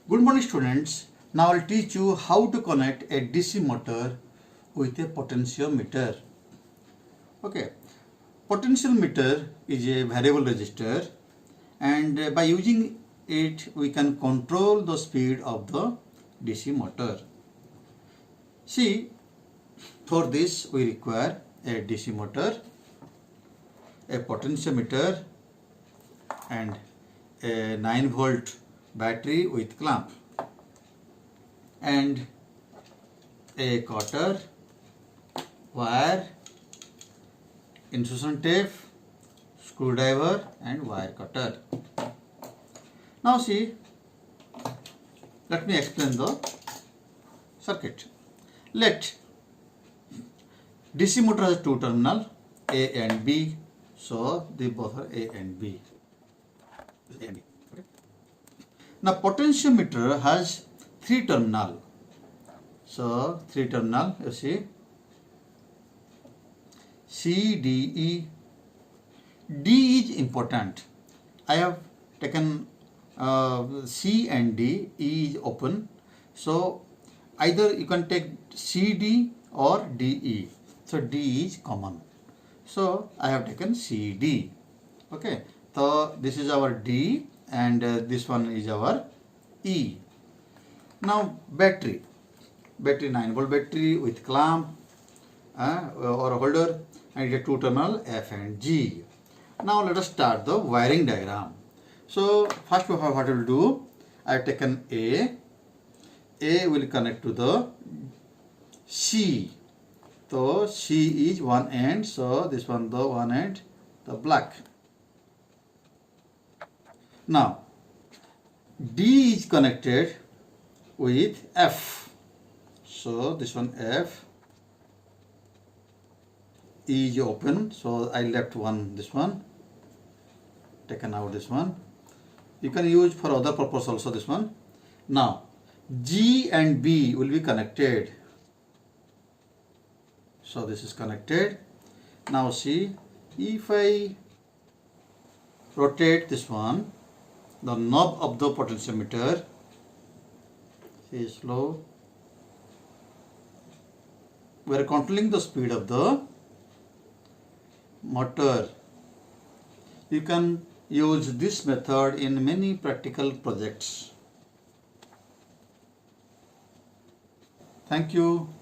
Good morning students. Now I'll teach you how to connect a DC motor with a potentiometer. Okay. Potentiometer is a variable resistor and by using it we can control the speed of the DC motor. See, for this we require a DC motor, a potentiometer and a 9-volt battery with clamp and a cutter, wire, insulation tape, screwdriver and wire cutter. Now see, let me explain the circuit. Let DC motor has two terminals, A and B, so they both are A and B. Okay. Now potentiometer has three terminal. So three terminal, you see, C, D, E. D is important. I have taken C and D. E is open. So either you can take CD or DE. So D is common. So I have taken CD. Okay. So this is our D and this one is our E. Now battery 9-volt battery with clamp or a holder and a two terminal F and G. Now let us start the wiring diagram. So first of all, what I will do, I have taken A will connect to the C. So C is one end, so this one the one end, the black. Now D is connected with F. So this one F is open. So I left one, this one, taken out this one. You can use for other purpose also this one. Now G and B will be connected. So this is connected. Now see, if I rotate this one, the knob of the potentiometer, see slow, we are controlling the speed of the motor. You can use this method in many practical projects. Thank you.